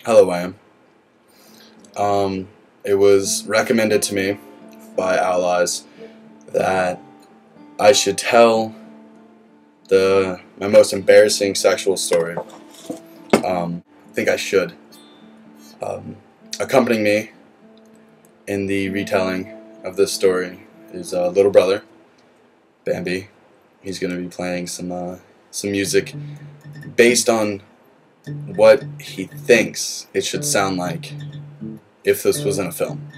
Hello, I am. It was recommended to me by allies that I should tell my most embarrassing sexual story. I think I should. Accompanying me in the retelling of this story is little brother, Bambi. He's going to be playing some music based on what he thinks it should sound like if this was in a film.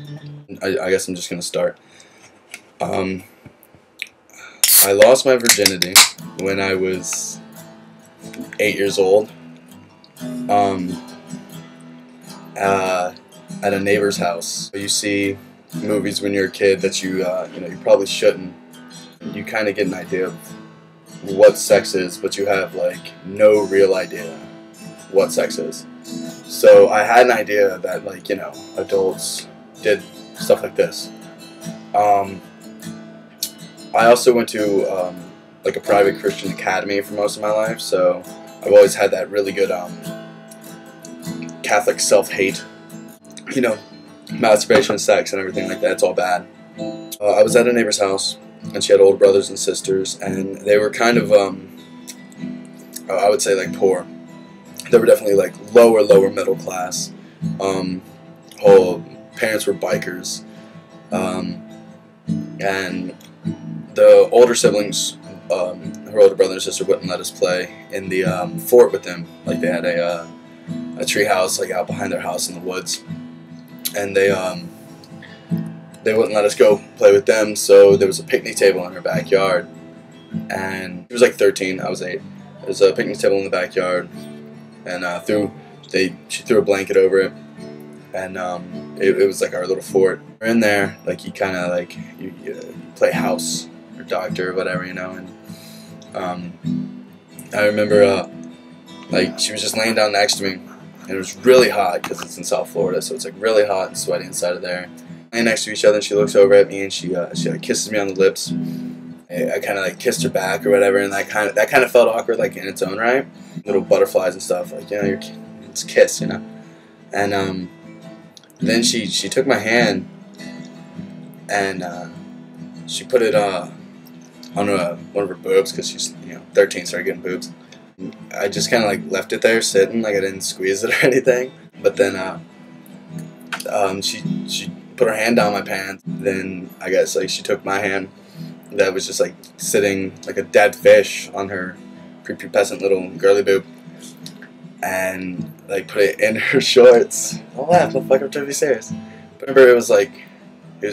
I guess I'm just going to start. I lost my virginity when I was 8 years old at a neighbor's house. You see movies when you're a kid that you probably shouldn't. You kind of get an idea of what sex is, but you have like no real idea what sex is. So I had an idea that adults did stuff like this. I also went to like a private Christian academy for most of my life, so I've always had that really good Catholic self-hate. Masturbation and sex and everything like that, it's all bad. I was at a neighbor's house, and she had older brothers and sisters, and they were kind of, I would say, like, poor. They were definitely, like, lower middle class. Whole parents were bikers. And the older siblings, her older brother and sister wouldn't let us play in the fort with them. Like, they had a tree house, like, out behind their house in the woods. And they wouldn't let us go play with them, so there was a picnic table in her backyard. And she was like 13, I was 8. There was a picnic table in the backyard, and she threw a blanket over it, and it was like our little fort. We're in there, like you kind of like you play house or doctor or whatever, and I remember like she was just laying down next to me. And it was really hot because it's in South Florida, so it's like really hot and sweaty inside of there. Laying next to each other, and she looks over at me and she like kisses me on the lips. I kind of like kissed her back or whatever, and that kind of felt awkward, like in its own right. Little butterflies and stuff, like it's a kiss, And then she took my hand and she put it on one of her boobs because she's 13, started getting boobs. I just kind of like left it there sitting, like I didn't squeeze it or anything. But then she put her hand down my pants. Then I guess like she took my hand that was just like sitting like a dead fish on her prepubescent little girly boob, and like put it in her shorts. Don't laugh, motherfucker, I'm trying to be serious. But remember, it was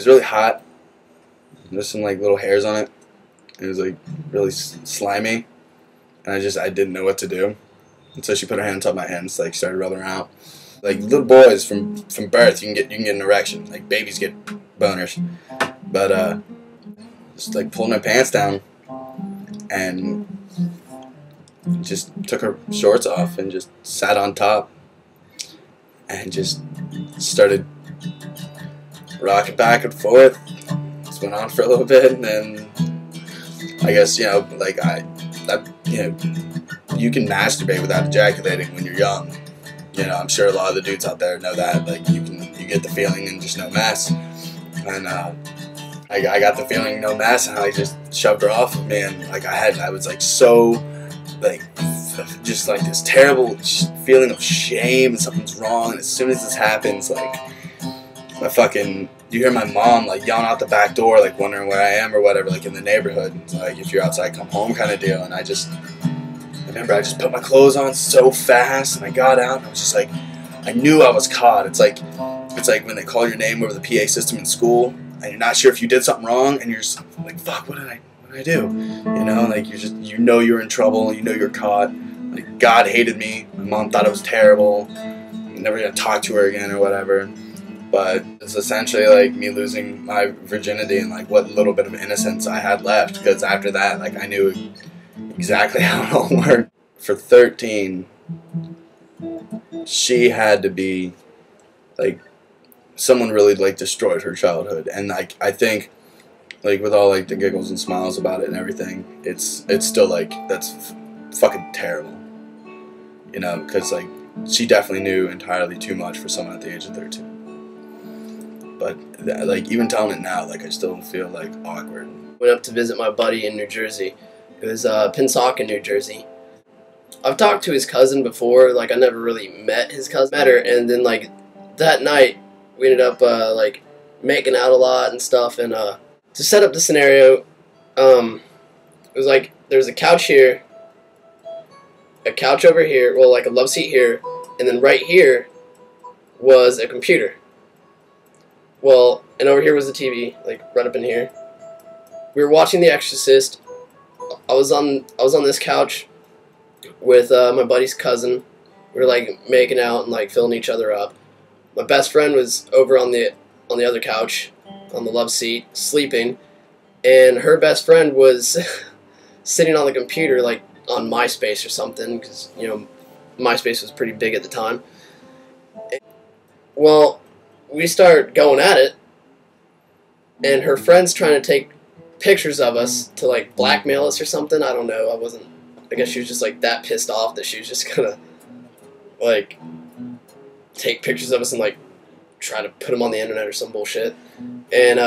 really hot. There's some like little hairs on it. It was like really slimy. And I didn't know what to do. And so she put her hand on top of my hands, like started rubbing her out. Like little boys from birth, you can get an erection. Like babies get boners. But just like pulled my pants down and just took her shorts off and just sat on top and just started rocking back and forth. Just went on for a little bit, and then I guess you can masturbate without ejaculating when you're young. I'm sure a lot of the dudes out there know that. Like you get the feeling and just no mess. And I got the feeling no mess, and I just shoved her off of me, and like I was like so like just like this terrible feeling of shame and something's wrong. And as soon as this happens, like you hear my mom like yelling out the back door, like wondering where I am or whatever, like in the neighborhood, like if you're outside, come home kind of deal. And I remember I just put my clothes on so fast, and I got out, and I was just like, I knew I was caught. It's like when they call your name over the PA system in school, and you're not sure if you did something wrong, and you're just like, fuck, what did I do? Like you're in trouble, you're caught. Like God hated me, my mom thought I was terrible, I'm never gonna talk to her again or whatever. But it's essentially like me losing my virginity and like what little bit of innocence I had left, because after that, like I knew exactly how it all worked. For 13, she had to be like someone really like destroyed her childhood, and like I think like with all like the giggles and smiles about it and everything, it's still like that's fucking terrible, because like she definitely knew entirely too much for someone at the age of 13. But like even telling it now, like I still feel like awkward. Went up to visit my buddy in New Jersey. It was Pensacola, New Jersey. I've talked to his cousin before. Like I never really met his cousin. Met her, and then like that night we ended up like making out a lot and stuff. And to set up the scenario, it was like there's a couch here, a couch over here, well like a love seat here, and then right here was a computer. Well, and over here was the TV, like right up in here. We were watching The Exorcist. I was on this couch with my buddy's cousin. We were like making out and like filling each other up. My best friend was over on the other couch, on the love seat, sleeping, and her best friend was sitting on the computer, like on MySpace or something, because you know MySpace was pretty big at the time. Well, we start going at it, and her friend's trying to take pictures of us to like blackmail us or something. I don't know. I guess she was just like that pissed off that she was just gonna like take pictures of us and like try to put them on the internet or some bullshit. And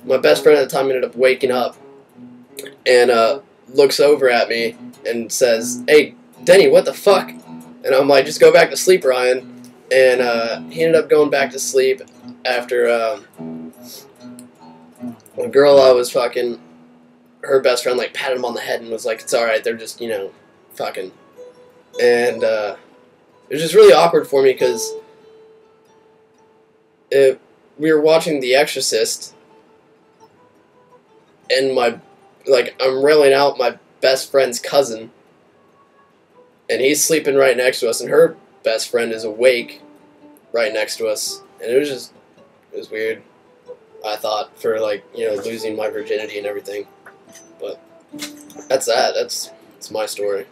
my best friend at the time ended up waking up and looks over at me and says, "Hey, Denny, what the fuck?" And I'm like, "Just go back to sleep, Ryan." And he ended up going back to sleep after a girl I was fucking, her best friend like patted him on the head and was like, "It's alright, they're just, you know, fucking." And it was just really awkward for me because we were watching The Exorcist and I'm railing out my best friend's cousin and he's sleeping right next to us and her best friend is awake right next to us, and it was weird, I thought, for like, you know, losing my virginity and everything. But that's my story.